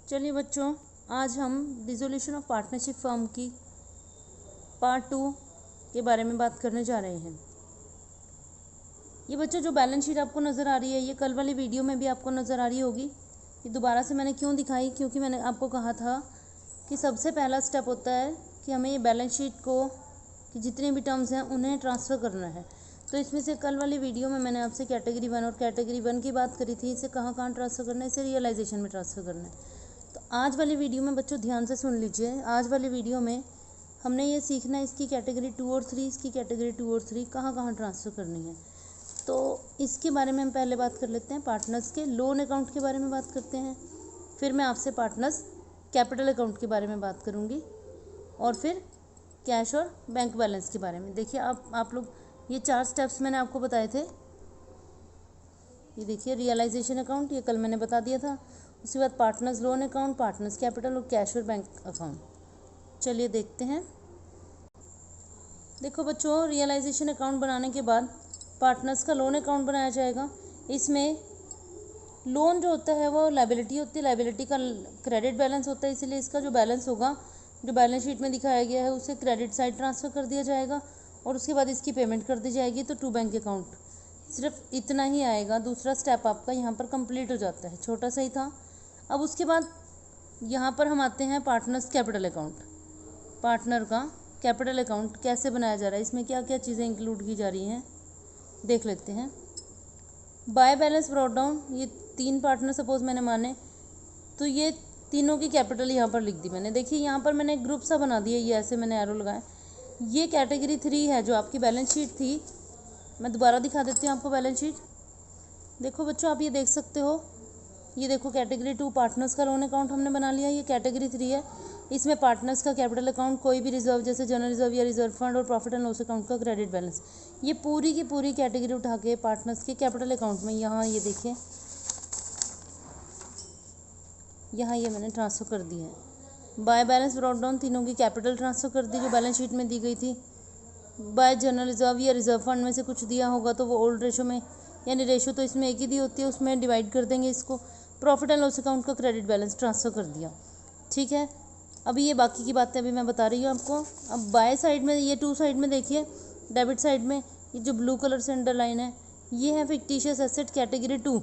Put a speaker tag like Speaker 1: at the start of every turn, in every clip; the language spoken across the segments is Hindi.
Speaker 1: चलिए बच्चों, आज हम डिसोल्यूशन ऑफ पार्टनरशिप फर्म की पार्ट 2 के बारे में बात करने जा रहे हैं। ये बच्चों जो बैलेंस शीट आपको नज़र आ रही है, ये कल वाली वीडियो में भी आपको नज़र आ रही होगी। ये दोबारा से मैंने क्यों दिखाई, क्योंकि मैंने आपको कहा था कि सबसे पहला स्टेप होता है कि हमें ये बैलेंस शीट को कि जितने भी टर्म्स हैं उन्हें ट्रांसफ़र करना है। तो इसमें से कल वाली वीडियो में मैंने आपसे कैटेगरी 1 और कैटेगरी 1 की बात करी थी। इसे कहाँ ट्रांसफ़र करना है, इसे रियलाइजेशन में ट्रांसफ़र करना है। तो आज वाली वीडियो में बच्चों ध्यान से सुन लीजिए। आज वाली वीडियो में हमने ये सीखना है इसकी कैटेगरी 2 और 3, इसकी कैटेगरी 2 और 3 कहाँ ट्रांसफ़र करनी है। तो इसके बारे में हम पहले बात कर लेते हैं। पार्टनर्स के लोन अकाउंट के बारे में बात करते हैं, फिर मैं आपसे पार्टनर्स कैपिटल अकाउंट के बारे में बात करूँगी, और फिर कैश और बैंक बैलेंस के बारे में। देखिए आप लोग, ये 4 स्टेप्स मैंने आपको बताए थे। ये देखिए, रियलाइजेशन अकाउंट ये कल मैंने बता दिया था। उसके बाद partners loan account, partners capital और कैश और बैंक अकाउंट। चलिए देखते हैं। देखो बच्चों, रियलाइजेशन अकाउंट बनाने के बाद पार्टनर्स का लोन अकाउंट बनाया जाएगा। इसमें लोन जो होता है वो लायबिलिटी होती है, लायबिलिटी का क्रेडिट बैलेंस होता है, इसीलिए इसका जो बैलेंस होगा, जो बैलेंस शीट में दिखाया गया है, उसे क्रेडिट साइड ट्रांसफ़र कर दिया जाएगा और उसके बाद इसकी पेमेंट कर दी जाएगी। तो टू बैंक अकाउंट सिर्फ इतना ही आएगा। दूसरा स्टेप आपका यहाँ पर कंप्लीट हो जाता है, छोटा सा ही था। अब उसके बाद यहाँ पर हम आते हैं पार्टनर्स कैपिटल अकाउंट। पार्टनर का कैपिटल अकाउंट कैसे बनाया जा रहा है, इसमें क्या क्या चीज़ें इंक्लूड की जा रही हैं देख लेते हैं। बाय बैलेंस ब्रॉट डाउन, ये 3 पार्टनर सपोज मैंने माने, तो ये तीनों की कैपिटल यहाँ पर लिख दी मैंने। देखिए यहाँ पर मैंने ग्रुप सा बना दिया, ये ऐसे मैंने एरो लगाया। ये कैटेगरी 3 है जो आपकी बैलेंस शीट थी। मैं दोबारा दिखा देती हूँ आपको बैलेंस शीट। देखो बच्चों, आप ये देख सकते हो, ये देखो कैटेगरी 2 पार्टनर्स का लोन अकाउंट हमने बना लिया। ये कैटेगरी 3 है, इसमें पार्टनर्स का कैपिटल अकाउंट, कोई भी रिजर्व जैसे जनरल रिजर्व या रिजर्व फंड और प्रॉफिट एंड लॉस अकाउंट का क्रेडिट बैलेंस, ये पूरी की पूरी कैटेगरी उठा के पार्टनर्स के कैपिटल अकाउंट में यहाँ ये देखिए, यहाँ ये मैंने ट्रांसफ़र कर दी है। बाय बैलेंस ब्रॉट डाउन, तीनों की कैपिटल ट्रांसफ़र कर दी जो बैलेंस शीट में दी गई थी। बाय जनरल रिजर्व या रिजर्व फंड में से कुछ दिया होगा तो वो ओल्ड रेशो में, यानी रेशो तो इसमें एक ही दी होती है, उसमें डिवाइड कर देंगे इसको। प्रॉफिट एंड लॉस अकाउंट का क्रेडिट बैलेंस ट्रांसफ़र कर दिया। ठीक है, अभी ये बाकी की बातें अभी मैं बता रही हूँ आपको। अब बाय साइड में, ये 2 साइड में देखिए, डेबिट साइड में ये जो ब्लू कलर से अंडरलाइन है, ये है फिक्टिशियस एसेट कैटेगरी 2।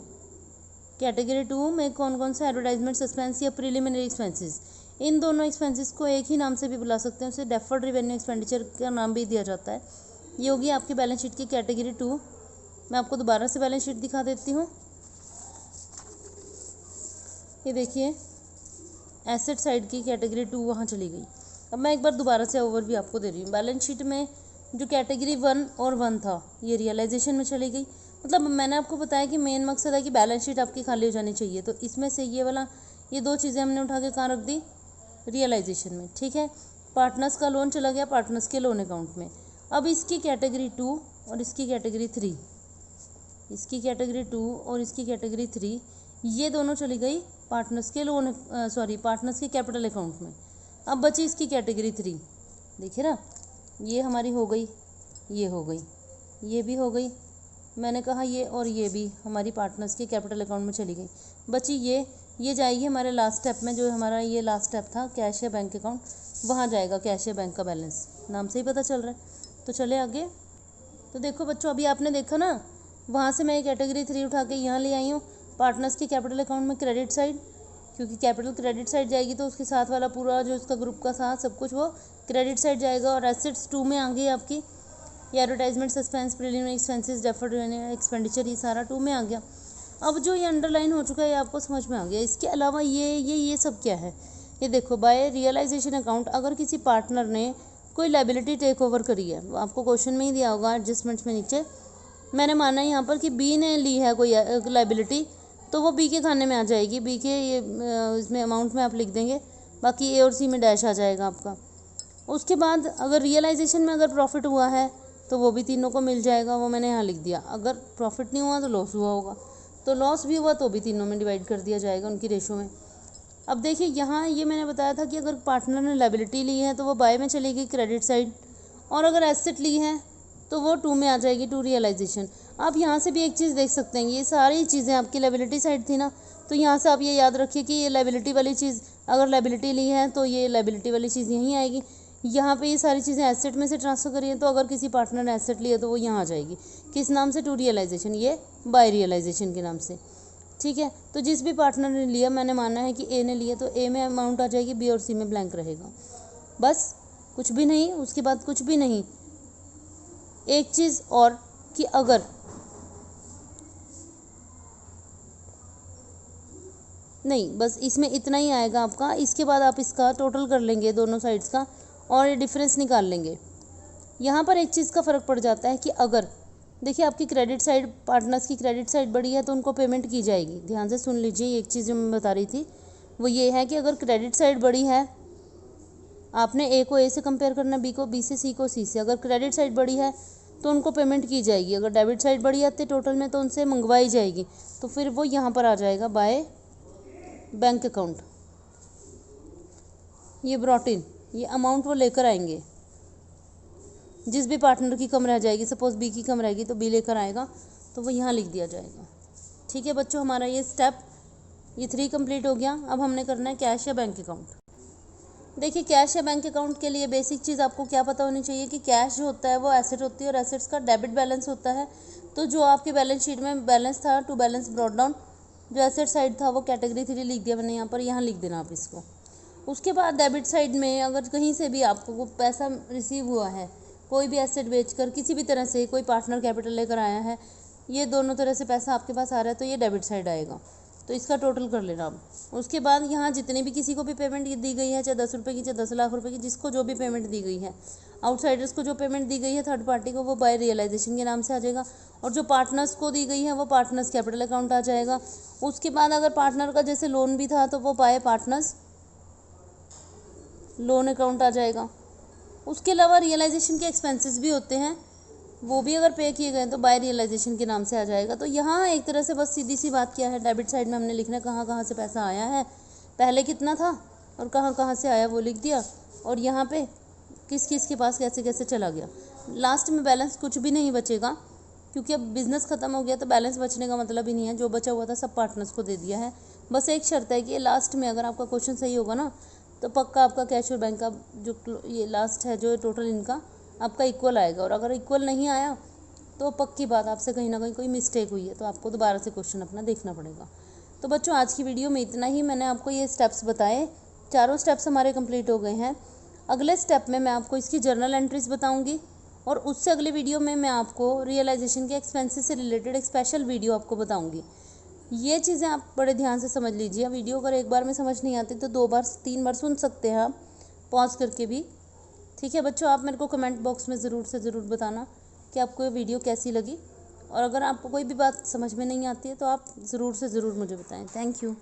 Speaker 1: कैटेगरी 2 में कौन से एडवर्टाइजमेंट, सस्पेंस या प्रिलिमिनरी एक्सपेंसेस, इन दोनों एक्सपेंसेस को एक ही नाम से भी बुला सकते हैं, उसे डेफर्ड रिवेन्यू एक्सपेंडिचर का नाम भी दिया जाता है। ये होगी आपकी बैलेंस शीट की कैटेगरी 2। मैं आपको दोबारा से बैलेंस शीट दिखा देती हूँ। ये देखिए, एसेट साइड की कैटेगरी 2 वहाँ चली गई। अब मैं एक बार दोबारा से ओवरव्यू आपको दे रही हूँ। बैलेंस शीट में जो कैटेगरी 1 और 1 था, ये रियलाइजेशन में चली गई। मतलब मैंने आपको बताया कि मेन मकसद है कि बैलेंस शीट आपकी खाली हो जानी चाहिए, तो इसमें से ये 2 चीज़ें हमने उठा के कहाँ रख दी, रियलाइजेशन में। ठीक है, पार्टनर्स का लोन चला गया पार्टनर्स के लोन अकाउंट में। अब इसकी कैटेगरी 2 और इसकी कैटेगरी 3, इसकी कैटेगरी 2 और इसकी कैटेगरी 3, ये दोनों चली गई पार्टनर्स के लोन, पार्टनर्स के कैपिटल अकाउंट में। अब बची इसकी कैटेगरी 3, देखिए ना, ये हमारी हो गई, ये हो गई, ये भी हो गई, मैंने कहा ये, और ये भी हमारी पार्टनर्स के कैपिटल अकाउंट में चली गई। बची ये जाएगी हमारे लास्ट स्टेप में, जो हमारा ये लास्ट स्टेप था कैश या बैंक अकाउंट, वहाँ जाएगा कैश या बैंक का बैलेंस, नाम से ही पता चल रहा है। तो चले आगे। तो देखो बच्चों, अभी आपने देखा ना, वहाँ से मैं कैटेगरी 3 उठा के यहाँ ले आई हूँ पार्टनर्स के कैपिटल अकाउंट में क्रेडिट साइड, क्योंकि कैपिटल क्रेडिट साइड जाएगी तो उसके साथ वाला पूरा जो उसका ग्रुप का साथ सब कुछ वो क्रेडिट साइड जाएगा। और एसेट्स 2 में आ गई आपकी, ये advertisement, suspense, preliminary expenses, deferred expenditure, ये सारा 2 में आ गया। अब जो ये अंडरलाइन हो चुका है ये आपको समझ में आ गया। इसके अलावा ये सब क्या है, ये देखो, बाय रियलाइजेशन अकाउंट, अगर किसी पार्टनर ने कोई लायबिलिटी टेक ओवर करी है, आपको क्वेश्चन में ही दिया होगा एडजस्टमेंट्स में नीचे, मैंने माना है यहाँ पर कि बी ने ली है कोई लायबिलिटी, तो वो बी के खाने में आ जाएगी। बी के ये इसमें अमाउंट में आप लिख देंगे, बाकी ए और सी में डैश आ जाएगा आपका। उसके बाद अगर रियलाइजेशन में अगर प्रॉफिट हुआ है तो वो भी तीनों को मिल जाएगा, वो मैंने यहाँ लिख दिया। अगर प्रॉफिट नहीं हुआ तो लॉस हुआ होगा, तो लॉस भी हुआ तो भी तीनों में डिवाइड कर दिया जाएगा उनकी रेशो में। अब देखिए, यहाँ ये मैंने बताया था कि अगर पार्टनर ने लायबिलिटी ली है तो वो बाय में चलेगी क्रेडिट साइड, और अगर एसेट ली है तो वो 2 में आ जाएगी, 2 रियलाइजेशन। आप यहाँ से भी एक चीज़ देख सकते हैं, ये सारी चीज़ें आपकी लायबिलिटी साइड थी ना, तो यहाँ से आप ये याद रखिए कि ये लायबिलिटी वाली चीज़, अगर लायबिलिटी ली है तो ये लायबिलिटी वाली चीज़ यहीं आएगी। यहाँ पे ये सारी चीज़ें एसेट में से ट्रांसफ़र करिए, तो अगर किसी पार्टनर ने एसेट लिया तो वो यहाँ आ जाएगी। किस नाम से? टू रियलाइजेशन, ये बाय रियलाइजेशन के नाम से। ठीक है, तो जिस भी पार्टनर ने लिया, मैंने माना है कि ए ने लिया, तो ए में अमाउंट आ जाएगी, बी और सी में ब्लैंक रहेगा। बस, कुछ भी नहीं, उसके बाद कुछ भी नहीं। एक चीज़ और कि अगर नहीं, बस इसमें इतना ही आएगा आपका। इसके बाद आप इसका टोटल कर लेंगे दोनों साइड्स का और ये डिफरेंस निकाल लेंगे। यहाँ पर एक चीज़ का फ़र्क पड़ जाता है कि अगर देखिए आपकी क्रेडिट साइड, पार्टनर्स की क्रेडिट साइड बड़ी है तो उनको पेमेंट की जाएगी। ध्यान से सुन लीजिए, एक चीज़ जो मैं बता रही थी वो ये है कि अगर क्रेडिट साइड बड़ी है, आपने ए को ए से कंपेयर करना, बी को बी से, सी को सी से। अगर क्रेडिट साइड बड़ी है तो उनको पेमेंट की जाएगी। अगर डेबिट साइड बड़ी आती है टोटल में तो उनसे मंगवाई जाएगी। तो फिर वो यहाँ पर आ जाएगा बाय बैंक अकाउंट। ये ब्रॉट इन, ये अमाउंट वो लेकर आएंगे। जिस भी पार्टनर की कम रह जाएगी, सपोज बी की कम रहेगी तो बी लेकर आएगा, तो वो यहाँ लिख दिया जाएगा। ठीक है बच्चों, हमारा ये स्टेप ये 3 कंप्लीट हो गया। अब हमने करना है कैश या बैंक अकाउंट। देखिए, कैश या बैंक अकाउंट के लिए बेसिक चीज़ आपको क्या पता होनी चाहिए कि कैश जो होता है वो एसेट होती है और एसेट्स का डेबिट बैलेंस होता है। तो जो आपके बैलेंस शीट में बैलेंस था, टू बैलेंस ब्रॉट डाउन, जो एसेट साइड था वो कैटेगरी 3 लिख दिया मैंने यहाँ पर, यहाँ लिख देना आप इसको। उसके बाद डेबिट साइड में अगर कहीं से भी आपको वो पैसा रिसीव हुआ है, कोई भी एसेट बेचकर किसी भी तरह से कोई पार्टनर कैपिटल लेकर आया है, ये दोनों तरह से पैसा आपके पास आ रहा है, तो ये डेबिट साइड आएगा। तो इसका टोटल कर लेना आप। उसके बाद यहाँ जितने भी किसी को भी पेमेंट दी गई है, चाहे 10 रुपये की, चाहे 10 लाख रुपए की, जिसको जो भी पेमेंट दी गई है, आउटसाइडर्स को जो पेमेंट दी गई है थर्ड पार्टी को, वो बाय रियलाइजेशन के नाम से आ जाएगा। और जो पार्टनर्स को दी गई है वो पार्टनर्स कैपिटल अकाउंट आ जाएगा। उसके बाद अगर पार्टनर का जैसे लोन भी था तो वो बाय पार्टनर्स लोन अकाउंट आ जाएगा। उसके अलावा रियलाइजेशन के एक्सपेंसेस भी होते हैं, वो भी अगर पे किए गए तो बाय रियलाइजेशन के नाम से आ जाएगा। तो यहाँ एक तरह से बस सीधी सी बात क्या है, डेबिट साइड में हमने लिखना है कहाँ कहाँ से पैसा आया है, पहले कितना था और कहाँ कहाँ से आया वो लिख दिया, और यहाँ पे किस किस के पास कैसे कैसे चला गया। लास्ट में बैलेंस कुछ भी नहीं बचेगा, क्योंकि अब बिज़नेस ख़त्म हो गया तो बैलेंस बचने का मतलब ही नहीं है। जो बचा हुआ था सब पार्टनर्स को दे दिया है। बस एक शर्त है कि लास्ट में अगर आपका क्वेश्चन सही होगा ना, तो पक्का आपका कैश और बैंक का जो ये लास्ट है जो टोटल इनका आपका इक्वल आएगा। और अगर इक्वल नहीं आया तो पक्की बात आपसे कहीं ना कहीं कोई मिस्टेक हुई है, तो आपको दोबारा से क्वेश्चन अपना देखना पड़ेगा। तो बच्चों, आज की वीडियो में इतना ही। मैंने आपको ये स्टेप्स बताए, चारों स्टेप्स हमारे कंप्लीट हो गए हैं। अगले स्टेप में मैं आपको इसकी जर्नल एंट्रीज बताऊँगी, और उससे अगले वीडियो में मैं आपको रियलाइजेशन के एक्सपेंसेस से रिलेटेड एक स्पेशल वीडियो आपको बताऊँगी। ये चीज़ें आप बड़े ध्यान से समझ लीजिए। वीडियो अगर एक बार में समझ नहीं आती तो 2 बार 3 बार सुन सकते हैं आप, पॉज करके भी। ठीक है बच्चों, आप मेरे को कमेंट बॉक्स में ज़रूर से ज़रूर बताना कि आपको ये वीडियो कैसी लगी, और अगर आपको कोई भी बात समझ में नहीं आती है तो आप ज़रूर से ज़रूर मुझे बताएं। Thank you.